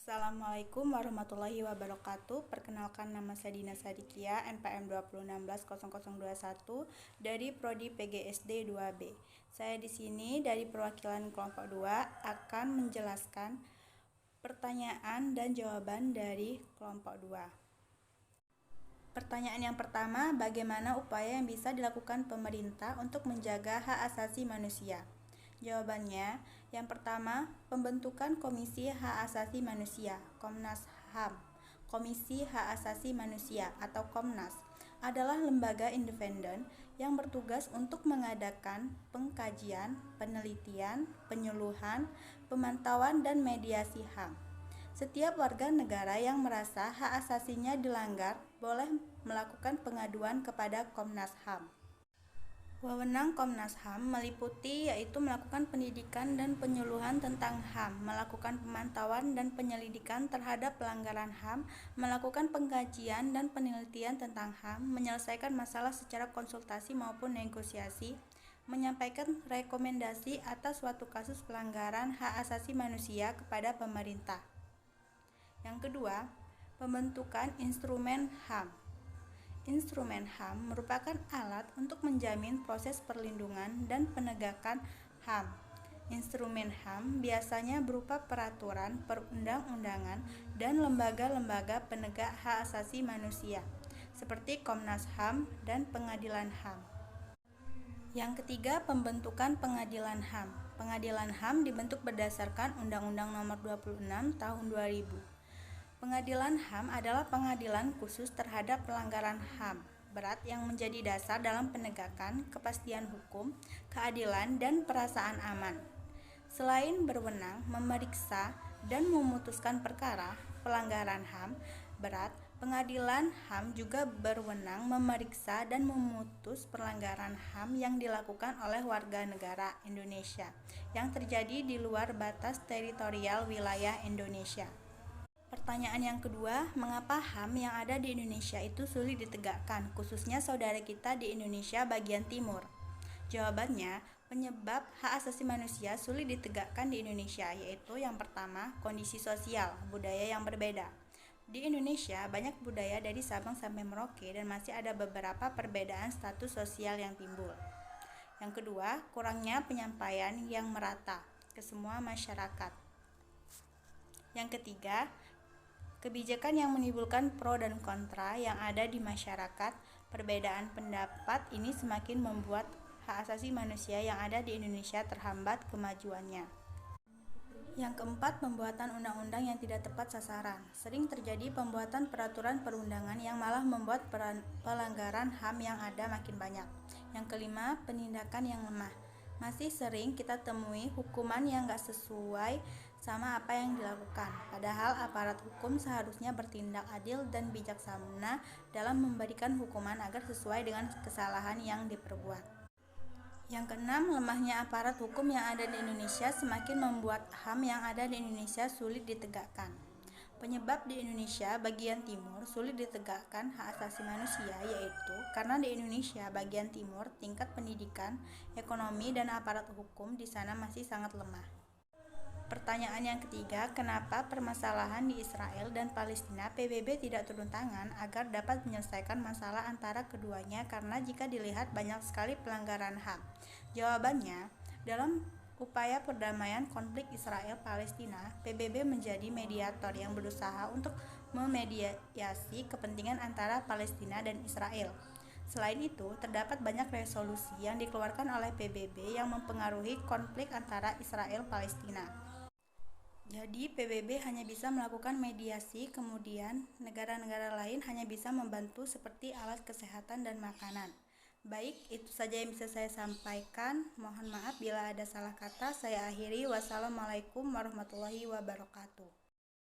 Assalamualaikum warahmatullahi wabarakatuh. Perkenalkan, nama saya Dina Sadikia, NPM 20160021 dari Prodi PGSD 2B. Saya di sini dari perwakilan kelompok 2 akan menjelaskan pertanyaan dan jawaban dari kelompok 2. Pertanyaan yang pertama, bagaimana upaya yang bisa dilakukan pemerintah untuk menjaga hak asasi manusia? Jawabannya, yang pertama, pembentukan Komisi Hak Asasi Manusia, Komnas HAM. Komisi Hak Asasi Manusia atau Komnas adalah lembaga independen yang bertugas untuk mengadakan pengkajian, penelitian, penyuluhan, pemantauan, dan mediasi HAM. Setiap warga negara yang merasa hak asasinya dilanggar boleh melakukan pengaduan kepada Komnas HAM. Wewenang Komnas HAM meliputi yaitu melakukan pendidikan dan penyuluhan tentang HAM, melakukan pemantauan dan penyelidikan terhadap pelanggaran HAM, melakukan pengkajian dan penelitian tentang HAM, menyelesaikan masalah secara konsultasi maupun negosiasi, menyampaikan rekomendasi atas suatu kasus pelanggaran hak asasi manusia kepada pemerintah. Yang kedua, pembentukan instrumen HAM. Instrumen HAM merupakan alat untuk menjamin proses perlindungan dan penegakan HAM. Instrumen HAM biasanya berupa peraturan perundang-undangan dan lembaga-lembaga penegak hak asasi manusia, seperti Komnas HAM dan Pengadilan HAM. Yang ketiga, pembentukan Pengadilan HAM. Pengadilan HAM dibentuk berdasarkan Undang-Undang Nomor 26 Tahun 2000. Pengadilan HAM adalah pengadilan khusus terhadap pelanggaran HAM berat yang menjadi dasar dalam penegakan kepastian hukum, keadilan, dan perasaan aman. Selain berwenang memeriksa dan memutuskan perkara pelanggaran HAM berat, Pengadilan HAM juga berwenang memeriksa dan memutus pelanggaran HAM yang dilakukan oleh warga negara Indonesia yang terjadi di luar batas teritorial wilayah Indonesia. Pertanyaan yang kedua, mengapa HAM yang ada di Indonesia itu sulit ditegakkan, khususnya saudara kita di Indonesia bagian timur? Jawabannya, penyebab hak asasi manusia sulit ditegakkan di Indonesia yaitu yang pertama, kondisi sosial, budaya yang berbeda. Di Indonesia, banyak budaya dari Sabang sampai Merauke dan masih ada beberapa perbedaan status sosial yang timbul. Yang kedua, kurangnya penyampaian yang merata ke semua masyarakat. Yang ketiga, kebijakan yang menimbulkan pro dan kontra yang ada di masyarakat. Perbedaan pendapat ini semakin membuat hak asasi manusia yang ada di Indonesia terhambat kemajuannya. Yang keempat, pembuatan undang-undang yang tidak tepat sasaran. Sering terjadi pembuatan peraturan perundangan yang malah membuat pelanggaran HAM yang ada makin banyak. Yang kelima, penindakan yang lemah. Masih sering kita temui hukuman yang gak sesuai sama apa yang dilakukan. Padahal aparat hukum seharusnya bertindak adil dan bijaksana dalam memberikan hukuman agar sesuai dengan kesalahan yang diperbuat. Yang keenam, lemahnya aparat hukum yang ada di Indonesia semakin membuat HAM yang ada di Indonesia sulit ditegakkan. Penyebab di Indonesia bagian timur sulit ditegakkan hak asasi manusia yaitu karena di Indonesia bagian timur tingkat pendidikan, ekonomi, dan aparat hukum di sana masih sangat lemah. Pertanyaan yang ketiga, kenapa permasalahan di Israel dan Palestina PBB tidak turun tangan agar dapat menyelesaikan masalah antara keduanya karena jika dilihat banyak sekali pelanggaran HAM? Jawabannya, dalam upaya perdamaian konflik Israel-Palestina, PBB menjadi mediator yang berusaha untuk memediasi kepentingan antara Palestina dan Israel. Selain itu, terdapat banyak resolusi yang dikeluarkan oleh PBB yang mempengaruhi konflik antara Israel-Palestina. Jadi PBB hanya bisa melakukan mediasi, kemudian negara-negara lain hanya bisa membantu seperti alat kesehatan dan makanan. Baik, itu saja yang bisa saya sampaikan. Mohon maaf bila ada salah kata. Saya akhiri. Wassalamualaikum warahmatullahi wabarakatuh.